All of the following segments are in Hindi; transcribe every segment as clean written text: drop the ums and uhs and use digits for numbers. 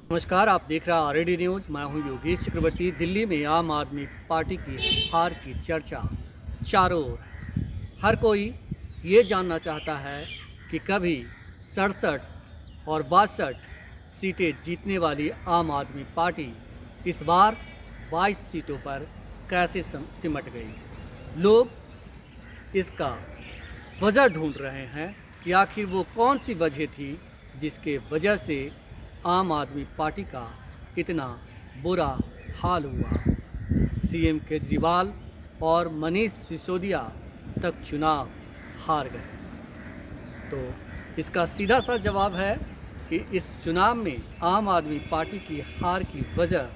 नमस्कार, आप देख रहे हैं आरएडी न्यूज़। मैं हूं योगेश चक्रवर्ती। दिल्ली में आम आदमी पार्टी की हार की चर्चा चारों ओर। हर कोई ये जानना चाहता है कि कभी 67 और 62 सीटें जीतने वाली आम आदमी पार्टी इस बार 22 सीटों पर कैसे सिमट गई। लोग इसका वजह ढूंढ रहे हैं कि आखिर वो कौन सी वजह थी जिसके वजह से आम आदमी पार्टी का इतना बुरा हाल हुआ। सीएम केजरीवाल और मनीष सिसोदिया तक चुनाव हार गए। तो इसका सीधा सा जवाब है कि इस चुनाव में आम आदमी पार्टी की हार की वजह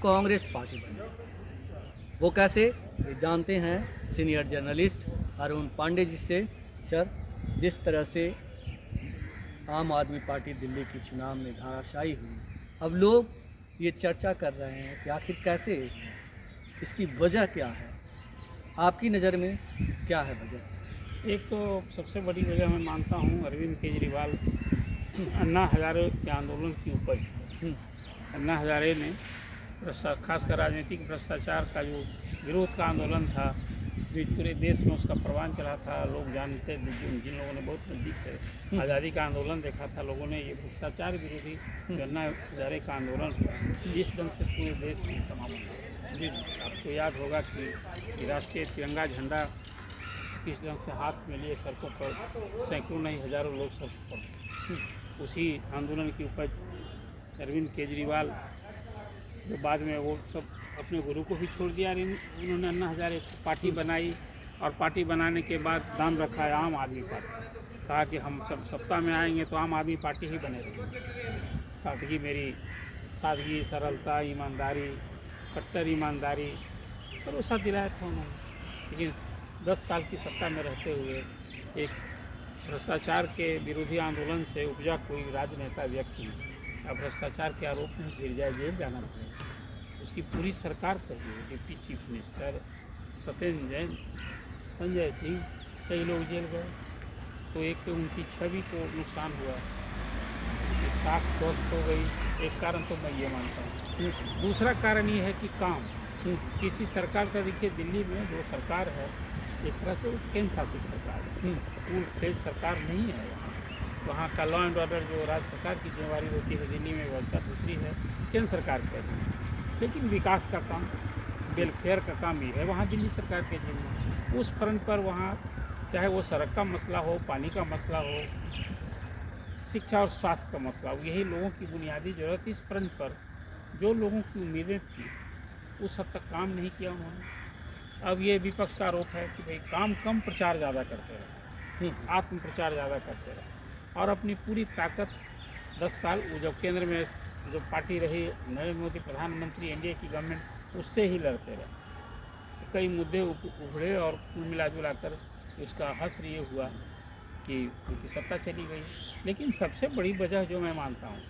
कांग्रेस पार्टी बनी। वो कैसे, ये जानते हैं सीनियर जर्नलिस्ट अरुण पांडे जी से। सर, जिस तरह से आम आदमी पार्टी दिल्ली की चुनाव में धराशायी हुई, अब लोग ये चर्चा कर रहे हैं कि आखिर कैसे, इसकी वजह क्या है। आपकी नज़र में क्या है वजह? एक तो सबसे बड़ी वजह मैं मानता हूँ अरविंद केजरीवाल अन्ना हज़ारे के आंदोलन की उपज। अन्ना हज़ारे ने खासकर राजनीतिक भ्रष्टाचार का जो विरोध का आंदोलन था, जो पूरे देश में उसका परवान चला था, लोग जानते, जिन लोगों ने बहुत नज़दीक से आज़ादी का आंदोलन देखा था, लोगों ने ये भ्रष्टाचार विरोधी जो अन्ना हज़ारे का आंदोलन हुआ, जिस ढंग से पूरे देश में समा बना। जी, आपको याद होगा कि राष्ट्रीय तिरंगा झंडा किस ढंग से हाथ में लिए सड़कों पर सैकड़ों नहीं हज़ारों लोग सड़कों पर, उसी आंदोलन की उपज अरविंद केजरीवाल, जो बाद में वो सब अपने गुरु को भी छोड़ दिया। उन्होंने अन्ना हज़ारे पार्टी बनाई और पार्टी बनाने के बाद नाम रखा है आम आदमी पार्टी। कहा कि हम सब सत्ता में आएंगे तो आम आदमी पार्टी ही बनेगी। सादगी, मेरी सादगी, सरलता, ईमानदारी, कट्टर ईमानदारी, भरोसा दिलाया था उन्होंने। लेकिन 10 साल की सत्ता में रहते हुए एक भ्रष्टाचार के विरोधी आंदोलन से उपजा कोई राजनेता व्यक्ति अब भ्रष्टाचार के आरोप में घिर जाए, जेल जाना पड़ेगा। उसकी पूरी सरकार पर deputy chief minister Satyendra Jain, Sanjay Singh, कई लोग जेल गए। तो एक तो उनकी छवि को नुकसान हुआ, साख ध्वस्त हो गई। एक कारण तो मैं ये मानता हूँ। दूसरा कारण ये है कि काम किसी सरकार का, देखिए दिल्ली में जो सरकार है एक तरह से वो केंद्र शासित सरकार है, फुल फ्लेज सरकार नहीं है। वहाँ का लॉ एंड ऑर्डर जो राज्य सरकार की जिम्मेवारी होती है, दिल्ली में व्यवस्था दूसरी है, केंद्र सरकार की है। लेकिन विकास का काम, वेलफेयर का काम ये है वहाँ दिल्ली सरकार के जिम्मे। उस फ्रंट पर वहाँ चाहे वो सड़क का मसला हो, पानी का मसला हो, शिक्षा और स्वास्थ्य का मसला हो, यही लोगों की बुनियादी ज़रूरत। इस फ्रंट पर जो लोगों की उम्मीदें थी उस हद तक काम नहीं किया उन्होंने। अब ये विपक्ष का आरोप है कि भाई काम कम, प्रचार ज़्यादा करते रहे, आत्म प्रचार ज़्यादा करते रहे और अपनी पूरी ताकत 10 साल वो जब केंद्र में जो पार्टी रही, नरेंद्र मोदी प्रधानमंत्री, एनडीए की गवर्नमेंट, उससे ही लड़ते रहे। कई मुद्दे उभरे और कुल मिला जुला कर उसका हश्र ये हुआ कि उनकी सत्ता चली गई। लेकिन सबसे बड़ी वजह जो मैं मानता हूँ,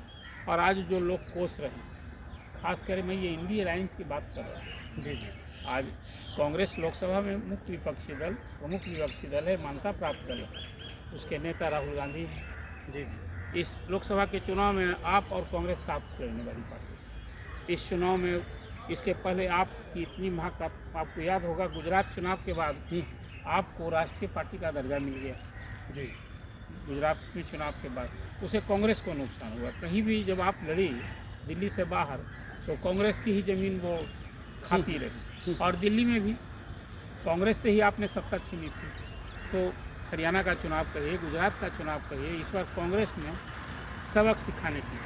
और आज जो लोग कोस रहे हैं, खासकर मैं ये इंडी अलायंस की बात कर रहा हूँ। जी, आज कांग्रेस लोकसभा में मुख्य विपक्षी दल, प्रमुख विपक्षी दल है, मान्यता प्राप्त दल है, उसके नेता राहुल गांधी हैं। जी, इस लोकसभा के चुनाव में आप और कांग्रेस साथ लड़ने वाली पार्टी। इस चुनाव में, इसके पहले आपकी इतनी महक, आपको याद होगा गुजरात चुनाव के बाद आपको राष्ट्रीय पार्टी का दर्जा मिल गया। जी, गुजरात में चुनाव के बाद उसे कांग्रेस को नुकसान हुआ। कहीं भी जब आप लड़ी दिल्ली से बाहर तो कांग्रेस की ही ज़मीन वो खाती रही, और दिल्ली में भी कांग्रेस से ही आपने सत्ता छीनी थी। तो हरियाणा का चुनाव कहिए, गुजरात का चुनाव कहिए, इस बार कांग्रेस ने सबक सिखाने की,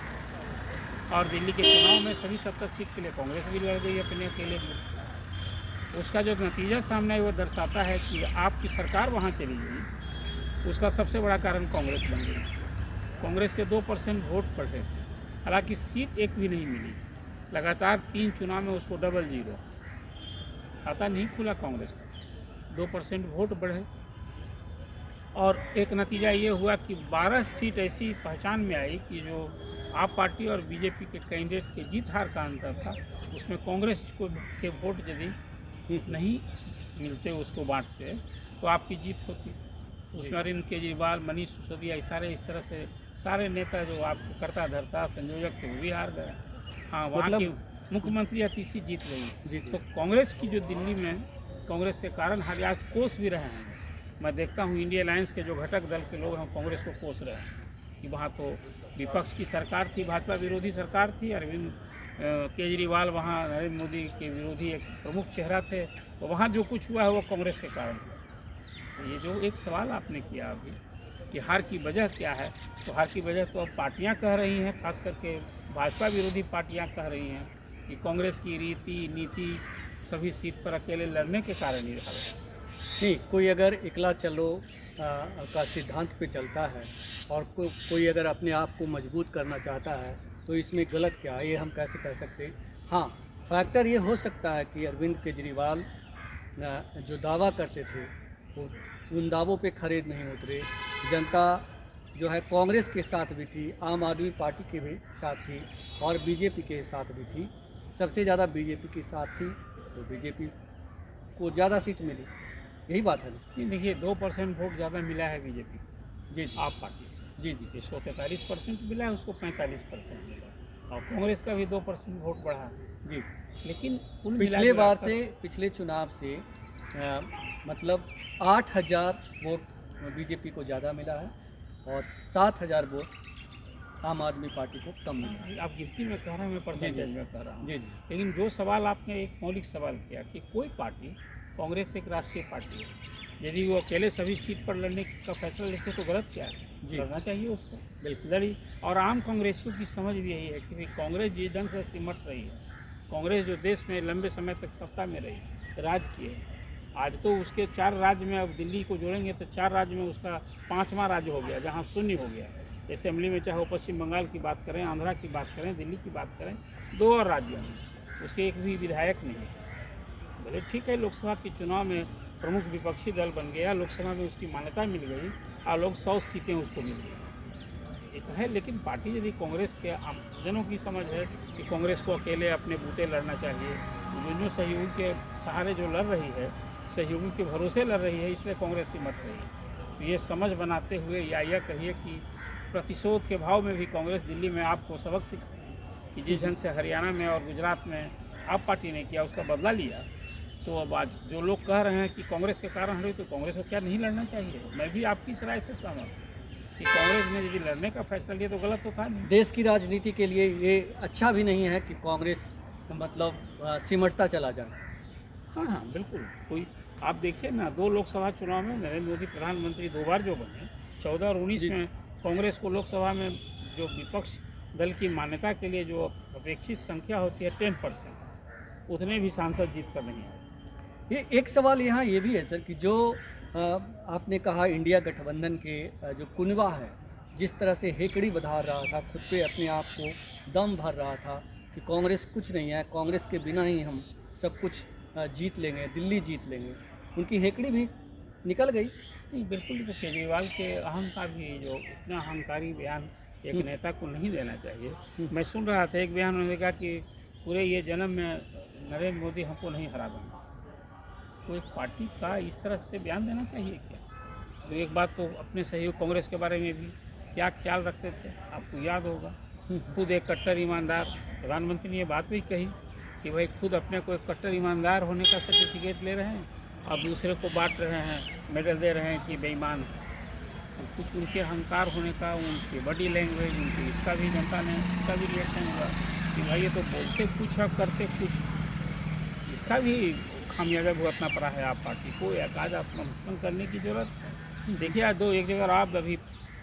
और दिल्ली के चुनाव में सभी 70 सीट के लिए कांग्रेस भी लड़ गई अपने अकेले भी। उसका जो नतीजा सामने है वो दर्शाता है कि आपकी सरकार वहाँ चली गई, उसका सबसे बड़ा कारण कांग्रेस बन गई। कांग्रेस के 2% वोट पड़े, हालांकि सीट एक भी नहीं मिली। लगातार 3 चुनाव में उसको डबल जीरो, खाता नहीं खुला कांग्रेस का। 2% वोट बढ़े और एक नतीजा ये हुआ कि 12 सीट ऐसी पहचान में आई कि जो आप पार्टी और बीजेपी के कैंडिडेट्स के जीत हार का अंतर था, उसमें कांग्रेस को के वोट यदि नहीं मिलते, उसको बांटते, तो आपकी जीत होती। उसमें अरविंद केजरीवाल, मनीष सिसोदिया, इस तरह से सारे नेता जो आपको करता धरता संयोजक थे वो भी हार गए। हाँ, वहाँ मतलब की मुख्यमंत्री अतीशी जीत गई। जीत तो कांग्रेस की जो दिल्ली में कांग्रेस के कारण हाल आज कोस भी रहे हैं। मैं देखता हूँ इंडिया अलायंस के जो घटक दल के लोग हैं कांग्रेस को कोस रहे हैं कि वहाँ तो विपक्ष की सरकार थी, भाजपा विरोधी सरकार थी, अरविंद केजरीवाल वहाँ नरेंद्र मोदी के विरोधी एक प्रमुख चेहरा थे, तो वहाँ जो कुछ हुआ है वो कांग्रेस के कारण हुआ। ये जो एक सवाल आपने किया अभी कि हार की वजह क्या है, तो हार की वजह तो अब पार्टियां कह रही हैं, खास करके भाजपा विरोधी पार्टियां कह रही हैं कि कांग्रेस की रीति नीति सभी सीट पर अकेले लड़ने के कारण ही हार है। नहीं, कोई अगर इकला चलो का सिद्धांत पे चलता है और कोई अगर अपने आप को मजबूत करना चाहता है तो इसमें गलत क्या है, ये हम कैसे कह सकते हैं। हाँ, फैक्टर ये हो सकता है कि अरविंद केजरीवाल जो दावा करते थे वो उन दावों पे खरे नहीं उतरे। जनता जो है कांग्रेस के साथ भी थी, आम आदमी पार्टी के भी साथ थी और बीजेपी के साथ भी थी। सबसे ज़्यादा बीजेपी के साथ थी तो बीजेपी को ज़्यादा सीट मिली, यही बात है ना। नहीं, देखिए 2% वोट ज़्यादा मिला है बीजेपी जी आप पार्टी से। जी जी इसको 43% मिला है, उसको 45% मिला, और कांग्रेस का भी 2% वोट बढ़ा है। जी। लेकिन कुल पिछले बार से पिछले चुनाव से मतलब 8,000 वोट बीजेपी को ज़्यादा मिला है और 7,000 वोट आम आदमी पार्टी को कम मिला है। आप गिनती में कह रहे हैं, मैं परसेंटेज में कह रहा हूँ। जी जी लेकिन जो सवाल आपने एक मौलिक सवाल किया कि कोई पार्टी, कांग्रेस एक राष्ट्रीय पार्टी है, यदि वो अकेले सभी सीट पर लड़ने का फैसला लेते तो गलत क्या है, जी। लड़ना चाहिए उसको, बिल्कुल। लड़ी। और आम कांग्रेसियों की समझ भी यही है कि भाई कांग्रेस जिस ढंग से सिमट रही है, कांग्रेस जो देश में लंबे समय तक सत्ता में रही, राज किए, आज तो उसके 4 राज्य में, अब दिल्ली को जोड़ेंगे तो 4 राज्य में उसका 5वां राज्य हो गया जहाँ शून्य हो गया। असेंबली में चाहे वो पश्चिम बंगाल की बात करें, आंध्रा की बात करें, दिल्ली की बात करें, 2 और राज्यों में उसके एक भी विधायक नहीं है। बोले ठीक है, लोकसभा के चुनाव में प्रमुख विपक्षी दल बन गया, लोकसभा में उसकी मान्यता मिल गई और लोग 100 सीटें उसको मिल गई, एक है। लेकिन पार्टी यदि कांग्रेस के जनों की समझ है कि कांग्रेस को अकेले अपने बूते लड़ना चाहिए, जो सहयोगी के सहारे जो लड़ रही है, सहयोगी के भरोसे लड़ रही है, इसलिए कांग्रेस सिमट रही है। तो ये समझ बनाते हुए या यह कहिए कि प्रतिशोध के भाव में भी कांग्रेस दिल्ली में आपको सबक सिखाई कि जिस ढंग से हरियाणा में और गुजरात में आप पार्टी ने किया उसका बदला लिया। तो अब आज जो लोग कह रहे हैं कि कांग्रेस के कारण हरी, तो कांग्रेस को क्या नहीं लड़ना चाहिए? मैं भी आपकी इस राय से सहमत कि कांग्रेस ने यदि लड़ने का फैसला लिया तो गलत तो था नहीं। देश की राजनीति के लिए ये अच्छा भी नहीं है कि कांग्रेस मतलब सिमटता चला जाए। हाँ हाँ, बिल्कुल। कोई आप देखिए ना, 2 लोकसभा चुनाव में नरेंद्र मोदी प्रधानमंत्री 2 बार जो बने, 14 और 19 में कांग्रेस को लोकसभा में जो विपक्ष दल की मान्यता के लिए जो अपेक्षित संख्या होती है 10%, उतने भी सांसद जीत कर नहीं आए। ये एक सवाल यहाँ ये भी है सर कि जो आपने कहा इंडिया गठबंधन के जो कुनवा है, जिस तरह से हेकड़ी बधा रहा था, खुद पे अपने आप को दम भर रहा था कि कांग्रेस कुछ नहीं है, कांग्रेस के बिना ही हम सब कुछ जीत लेंगे, दिल्ली जीत लेंगे, उनकी हेकड़ी भी निकल गई। नहीं, बिल्कुल। तो केजरीवाल के अहंकार भी, जो इतना अहंकारी बयान एक नेता को नहीं देना चाहिए। मैं सुन रहा था एक बयान उन्होंने कहा कि पूरे ये जन्म में नरेंद्र मोदी हमको नहीं हरा देंगे। तो एक पार्टी का इस तरह से बयान देना चाहिए क्या? तो एक बात तो अपने सहयोग कांग्रेस के बारे में भी क्या ख्याल रखते थे, आपको याद होगा। खुद एक कट्टर ईमानदार प्रधानमंत्री ने ये बात भी कही कि भाई खुद अपने को एक कट्टर ईमानदार होने का सर्टिफिकेट ले रहे हैं और दूसरे को बांट रहे हैं, मेडल दे रहे हैं कि बेईमान। तो कुछ उनके अहंकार होने का, उनकी बॉडी लैंग्वेज, उनकी इसका भी जनता ने इसका भी रिएक्शन हुआ कि भाई ये तो बोलते कुछ और करते कुछ। इसका भी खामियाजा भुगतना पड़ा है आप पार्टी को, या काज आत्मसमर्पण करने की जरूरत। देखिए आज एक जगह आप अभी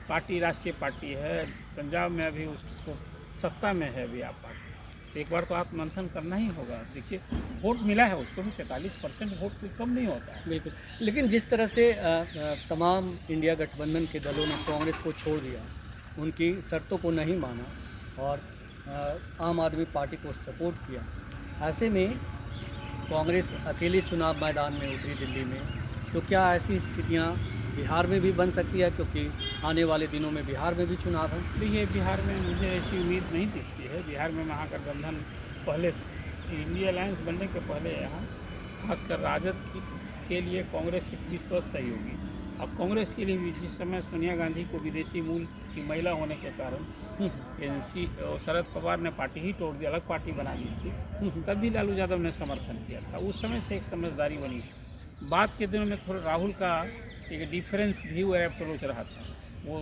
पार्टी राष्ट्रीय पार्टी है, पंजाब में अभी उसको सत्ता में है अभी आप पार्टी, तो एक बार तो आत्ममंथन करना ही होगा। देखिए वोट मिला है उसको भी, 43% वोट कोई कम नहीं होता है। बिल्कुल। लेकिन जिस तरह से तमाम इंडिया गठबंधन के दलों ने कांग्रेस को छोड़ दिया, उनकी शर्तों को नहीं माना और आम आदमी पार्टी को सपोर्ट किया, ऐसे में कांग्रेस अकेले चुनाव मैदान में उतरी दिल्ली में, तो क्या ऐसी स्थितियां बिहार में भी बन सकती है? क्योंकि आने वाले दिनों में बिहार में भी चुनाव है। देखिए बिहार में मुझे ऐसी उम्मीद नहीं दिखती है। बिहार में महागठबंधन पहले इंडिया अलायंस बनने के पहले यहाँ खासकर राजद के लिए कांग्रेस एक विश्वास सहयोगी अब कांग्रेस के लिए भी जिस समय सोनिया गांधी को विदेशी मूल की महिला होने के कारण एनसी और शरद पवार ने पार्टी ही तोड़ दी, अलग पार्टी बना ली थी, तब भी लालू यादव ने समर्थन किया था। उस समय से एक समझदारी बनी। बाद के दिनों में थोड़ा राहुल का एक डिफरेंस व्यू अप्रोच रहा था, वो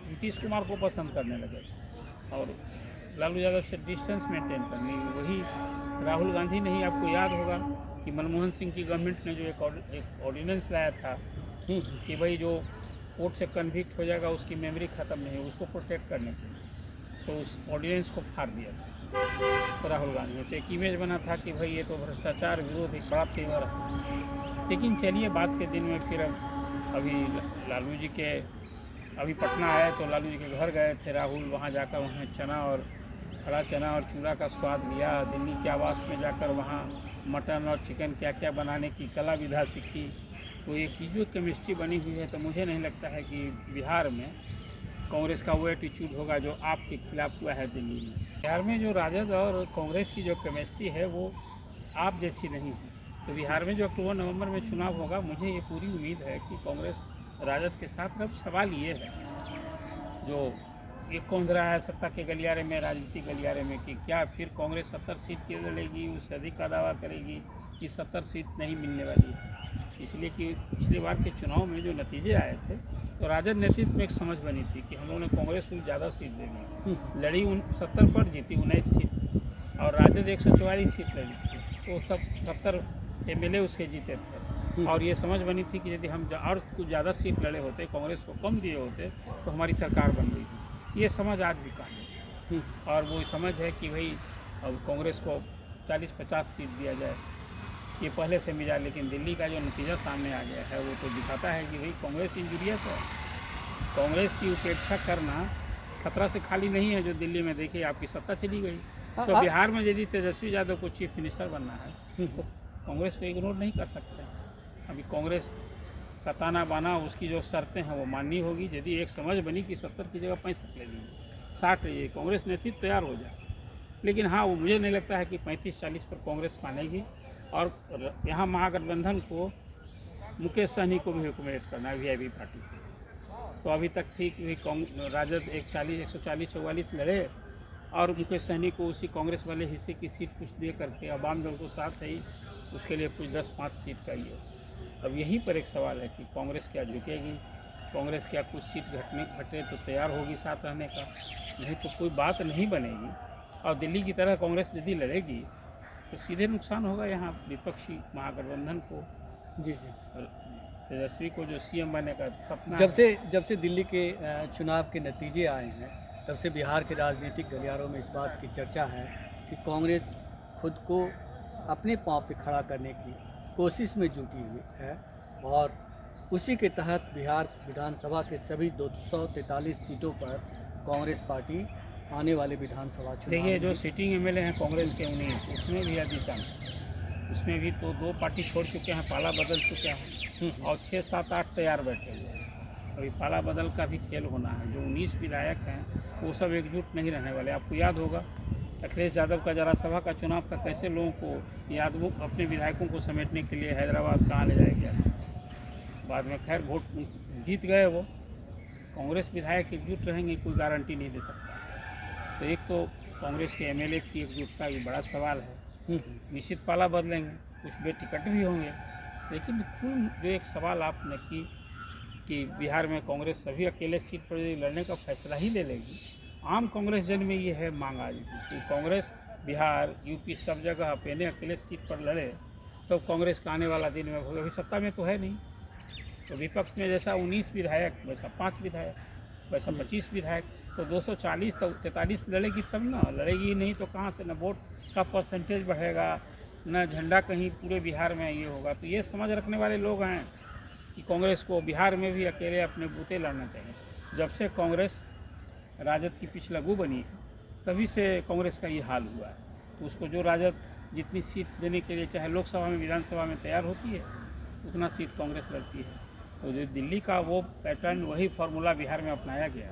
नीतीश कुमार को पसंद करने लगे और लालू यादव से डिस्टेंस मेंटेन करनी। वही राहुल गांधी ने ही, आपको याद होगा कि मनमोहन सिंह की गवर्नमेंट ने जो एक ऑर्डिनेंस लाया था कि भाई जो कोर्ट से कन्विक्ट हो जाएगा उसकी मेमोरी ख़त्म नहीं हो, उसको प्रोटेक्ट करने के लिए, तो उस ऑर्डिनेंस को फाड़ दिया था तो राहुल गांधी ने। तो एक इमेज बना था कि भाई ये तो भ्रष्टाचार विरोध एक बड़ा तेवर है। लेकिन चलिए बाद के दिन में फिर अभी लालू जी के अभी पटना आए तो लालू जी के घर गए थे राहुल, वहाँ जाकर उन्होंने चना और हरा चना और चूड़ा का स्वाद लिया। दिल्ली के आवास में जाकर वहाँ मटन और चिकन क्या क्या बनाने की कला विधा सीखी। तो एक जो केमिस्ट्री बनी हुई है, तो मुझे नहीं लगता है कि बिहार में कांग्रेस का वो एटीट्यूड होगा जो आपके खिलाफ हुआ है दिल्ली में। बिहार में जो राजद और कांग्रेस की जो केमिस्ट्री है वो आप जैसी नहीं है। तो बिहार में जो अक्टूबर नवंबर में चुनाव होगा, मुझे ये पूरी उम्मीद है कि कांग्रेस राजद के साथ। अब सवाल ये है जो ये कौंध रहा है सत्ता के गलियारे में, राजनीतिक गलियारे में, कि क्या फिर कांग्रेस 70 सीट की लड़ेगी, उससे अधिक का दावा करेगी कि 70 सीट नहीं मिलने वाली है। इसलिए कि पिछली बार के चुनाव में जो नतीजे आए थे तो राजद नेतृत्व में एक समझ बनी थी कि हम लोगों ने कांग्रेस को ज़्यादा सीट देनी, लड़ी 70 पर, जीती 19 सीट, और राजद 144 सीट लड़ी थी, तो सब 70 MLA उसके जीते थे। और ये समझ बनी थी कि यदि हम और कुछ ज़्यादा सीट लड़े होते, कांग्रेस को कम दिए होते, तो हमारी सरकार बन गई थी। ये समझ आज भी कायम है और वो समझ है कि भाई अब कांग्रेस को 40-50 सीट दिया जाए, ये पहले से मिला। लेकिन दिल्ली का जो नतीजा सामने आ गया है वो तो दिखाता है कि भाई कांग्रेस इंजूरियस है। कांग्रेस की उपेक्षा करना खतरा से खाली नहीं है। जो दिल्ली में देखिए आपकी सत्ता चली गई, तो बिहार में यदि तेजस्वी यादव को चीफ मिनिस्टर बनना है तो कांग्रेस को इग्नोर नहीं कर सकते। अभी कांग्रेस का ताना बाना, उसकी जो शर्तें हैं वो माननी होगी। यदि एक समझ बनी कि 70 की जगह 65 ले लीजिए, 60 लीजिए, कांग्रेस नेतृत्व तैयार हो जाए। लेकिन हाँ, वो मुझे नहीं लगता है कि 35-40 पर कांग्रेस मानेगी। और यहाँ महागठबंधन को मुकेश सहनी को भी रिकमेंड करना है वीआईपी पार्टी को। तो अभी तक थी कि राजद 140-144 लड़े और मुकेश सहनी को उसी कांग्रेस वाले हिस्से की सीट कुछ दे करके, अवाम दल को साथ है उसके लिए कुछ 10-5 सीट का ही है। अब यहीं पर एक सवाल है कि कांग्रेस क्या झुकेगी, कांग्रेस क्या कुछ सीट घटे तो तैयार होगी साथ रहने का, नहीं तो कोई बात नहीं बनेगी। और दिल्ली की तरह कांग्रेस यदि लड़ेगी तो सीधे नुकसान होगा यहाँ विपक्षी महागठबंधन को। जी जी, तेजस्वी को जो सीएम बनने का सपना जब से दिल्ली के चुनाव के नतीजे आए हैं, तब से बिहार के राजनीतिक गलियारों में इस बात की चर्चा है कि कांग्रेस खुद को अपने पांव पे खड़ा करने की कोशिश में जुटी हुई है और उसी के तहत बिहार विधानसभा के सभी 243 सीटों पर कांग्रेस पार्टी आने वाले विधानसभा चुनाव, देखिए जो सिटिंग MLA हैं कांग्रेस के 19, उसमें भी अधिकांश, उसमें भी तो 2 पार्टी छोड़ चुके हैं, पाला बदल चुके हैं और 6-7-8 तैयार बैठे हुए हैं। अभी पाला बदल का भी खेल होना है। जो 19 विधायक हैं वो सब एकजुट नहीं रहने वाले। आपको याद होगा अखिलेश यादव का राज्यसभा का चुनाव का कैसे लोगों को यादवों अपने विधायकों को समेटने के लिए हैदराबाद कहाँ ले जाया गया। बाद में खैर वोट जीत गए वो। कांग्रेस विधायक एकजुट रहेंगे कोई गारंटी नहीं दे सकता। तो एक तो कांग्रेस के MLA की एकजुटता ये बड़ा सवाल है। निश्चित पाला बदलेंगे, कुछ बेटिकट भी होंगे, लेकिन कुल जो एक सवाल आपने की कि बिहार में कांग्रेस सभी अकेले सीट पर लड़ने का फैसला ही ले लेगी, आम कांग्रेस जन में ये है मांग आज कि कांग्रेस बिहार यूपी सब जगह अपने अकेले सीट पर लड़े, तो कांग्रेस का आने वाला दिन में अभी सत्ता में तो है नहीं। तो विपक्ष में जैसा 19 विधायक वैसा 5 विधायक, वैसा 25 विधायक, तो 240 तो 43 लड़ेगी तब ना, लड़ेगी नहीं तो कहाँ से न वोट का परसेंटेज बढ़ेगा, न झंडा कहीं पूरे बिहार में ये होगा। तो ये समझ रखने वाले लोग हैं कि कांग्रेस को बिहार में भी अकेले अपने बूते लड़ना चाहिए। जब से कांग्रेस राजद की पिछलगू बनी तभी से कांग्रेस का ये हाल हुआ है। तो उसको जो राजद जितनी सीट देने के लिए चाहे लोकसभा में विधानसभा में तैयार होती है, उतना सीट कांग्रेस लड़ती है। तो जो दिल्ली का वो पैटर्न, वही फार्मूला बिहार में अपनाया गया,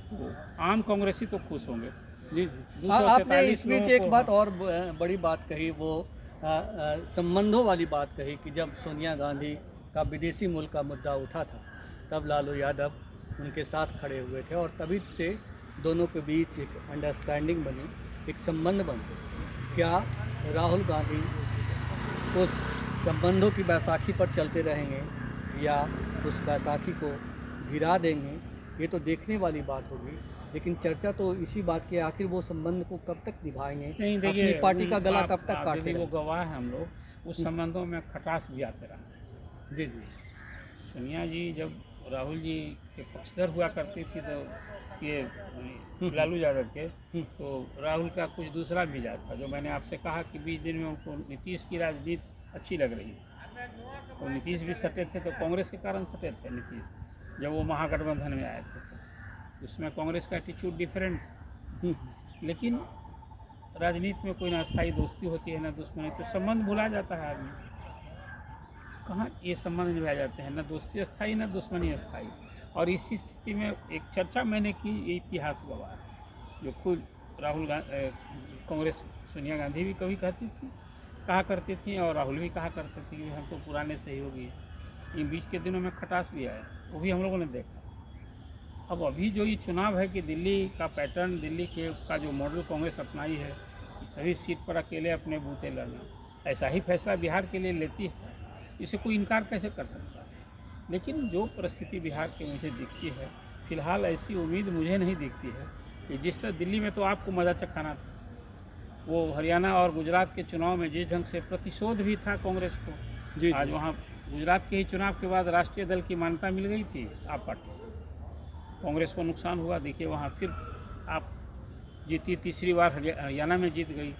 तो आम कांग्रेसी तो खुश होंगे। जी जी, आपने इस बीच एक बात और बड़ी बात कही, वो संबंधों वाली बात कही कि जब सोनिया गांधी का विदेशी मूल का मुद्दा उठा था, तब लालू यादव उनके साथ खड़े हुए थे और तभी से दोनों के बीच एक अंडरस्टैंडिंग बनी, एक संबंध बना। क्या राहुल गांधी उस संबंधों की बैसाखी पर चलते रहेंगे या उस बैसाखी को गिरा देंगे, ये तो देखने वाली बात होगी। लेकिन चर्चा तो इसी बात की, आखिर वो संबंध को कब तक निभाएंगे, नहीं अपनी देखिए, पार्टी का गला कब तक आप काटते यदि वो रहेंगे। गवाह हैं हम लोग, उस संबंधों में खटास भी आते रहा। जी जी। सोनिया जी जब राहुल जी के पक्षधर हुआ करती थी तो ये लालू यादव के, तो राहुल का कुछ दूसरा मिजाज था, जो मैंने आपसे कहा कि 20 दिन में उनको नीतीश की राजनीति अच्छी लग रही थी। तो नीतीश भी सटे थे, तो कांग्रेस के कारण सटे थे नीतीश, जब वो महागठबंधन में आए थे तो उसमें कांग्रेस का एटीट्यूड डिफरेंट था। लेकिन राजनीति में कोई ना स्थायी दोस्ती होती है ना दुश्मनी, तो संबंध भुला जाता है आदमी। कहाँ ये संबंध निभाए जाते हैं, ना दोस्ती स्थायी ना दुश्मनी स्थायी। और इसी स्थिति में एक चर्चा मैंने की, ये इतिहास गवाह है, जो खुद राहुल कांग्रेस सोनिया गांधी भी कभी कहा करती थी और राहुल भी कहा करते थे कि हम तो पुराने सहयोगी हैं। इन बीच के दिनों में खटास भी आया, वो भी हम लोगों ने देखा। अब अभी जो ये चुनाव है कि दिल्ली का पैटर्न, दिल्ली का जो मॉडल कांग्रेस अपनाई है, सभी सीट पर अकेले अपने बूते लड़ना, ऐसा ही फैसला बिहार के लिए लेती है, इसे कोई इनकार कैसे कर सकता है। लेकिन जो परिस्थिति बिहार की मुझे दिखती है फिलहाल, ऐसी उम्मीद मुझे नहीं दिखती है कि जिस तरह दिल्ली में तो आपको मज़ा चखाना था, वो हरियाणा और गुजरात के चुनाव में जिस ढंग से प्रतिशोध भी था कांग्रेस को। जी आज वहाँ गुजरात के ही चुनाव के बाद राष्ट्रीय दल की मान्यता मिल गई थी आप पार्टी, कांग्रेस को नुकसान हुआ। देखिए वहाँ फिर आप जीती, तीसरी बार हरियाणा में जीत गई।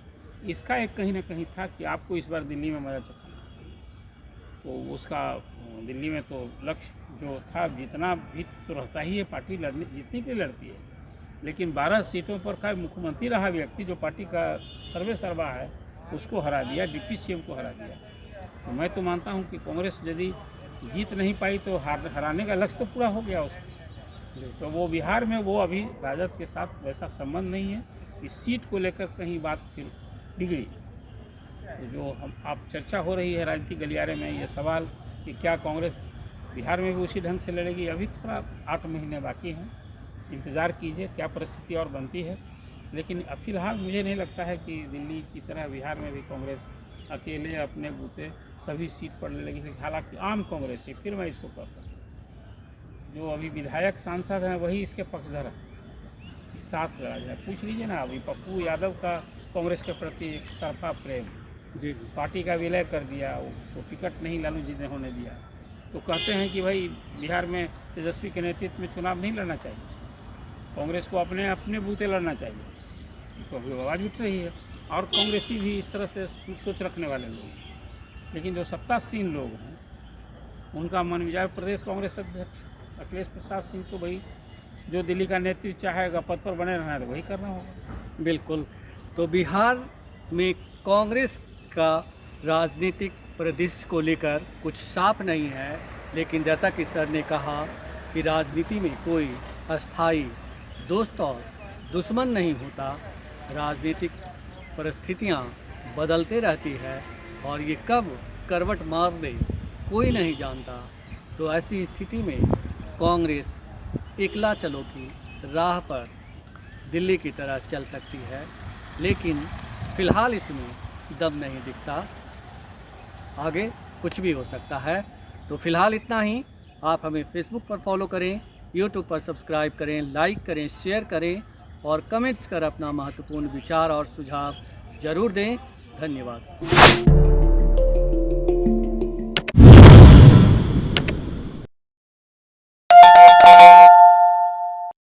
इसका एक कहीं ना कहीं था कि आपको इस बार दिल्ली में मज़ा चखाना, तो उसका दिल्ली में तो लक्ष्य जो था, जितना भी तो रहता ही है, पार्टी जीतने के लिए लड़ती है। लेकिन 12 सीटों पर का मुख्यमंत्री रहा व्यक्ति जो पार्टी का सर्वे सर्वा है, उसको हरा दिया, डिप्टी सीएम को हरा दिया। तो मैं तो मानता हूं कि कांग्रेस यदि जीत नहीं पाई तो हराने का लक्ष्य तो पूरा हो गया उसका। तो वो बिहार में वो अभी राजद के साथ वैसा संबंध नहीं है। इस सीट को लेकर कहीं बात फिर बिगड़ी, तो जो आप चर्चा हो रही है राजनीतिक गलियारे में, ये सवाल कि क्या कांग्रेस बिहार में भी उसी ढंग से लड़ेगी, अभी थोड़ा 8 महीने बाकी हैं, इंतज़ार कीजिए क्या परिस्थिति और बनती है। लेकिन फिलहाल मुझे नहीं लगता है कि दिल्ली की तरह बिहार में भी कांग्रेस अकेले अपने बूते सभी सीट पर लड़ेगी। हालांकि आम कांग्रेस ही, फिर मैं इसको कहता हूँ, जो अभी विधायक सांसद हैं वही इसके पक्षधर हैं, साथ लड़ा जाए। पूछ लीजिए ना, अभी पप्पू यादव का कांग्रेस के प्रति एक तरफा प्रेम, जी पार्टी का विलय कर दिया, वो टिकट नहीं लालू जी ने होने दिया, तो कहते हैं कि भाई बिहार में तेजस्वी के नेतृत्व में चुनाव नहीं लड़ना चाहिए, कांग्रेस को अपने बूते लड़ना चाहिए। तो अभी आवाज़ उठ रही है, और कांग्रेसी भी इस तरह से सोच रखने वाले लोग। लेकिन जो सत्तासीन लोग हैं उनका मन मिजाज, प्रदेश कांग्रेस अध्यक्ष अखिलेश प्रसाद सिंह तो भाई जो दिल्ली का नेतृत्व चाहेगा, पद पर बने रहना है तो वही करना होगा। बिल्कुल। तो बिहार में कांग्रेस का राजनीतिक परिदृश्य को लेकर कुछ साफ नहीं है, लेकिन जैसा कि सर ने कहा कि राजनीति में कोई अस्थाई दोस्त और दुश्मन नहीं होता, राजनीतिक परिस्थितियां बदलते रहती है और ये कब करवट मार दे कोई नहीं जानता। तो ऐसी स्थिति में कांग्रेस एकला चलो की राह पर दिल्ली की तरह चल सकती है, लेकिन फ़िलहाल इसमें दम नहीं दिखता, आगे कुछ भी हो सकता है। तो फ़िलहाल इतना ही। आप हमें फेसबुक पर फॉलो करें, यूट्यूब पर सब्सक्राइब करें, लाइक करें, शेयर करें और कमेंट्स कर अपना महत्वपूर्ण विचार और सुझाव ज़रूर दें। धन्यवाद।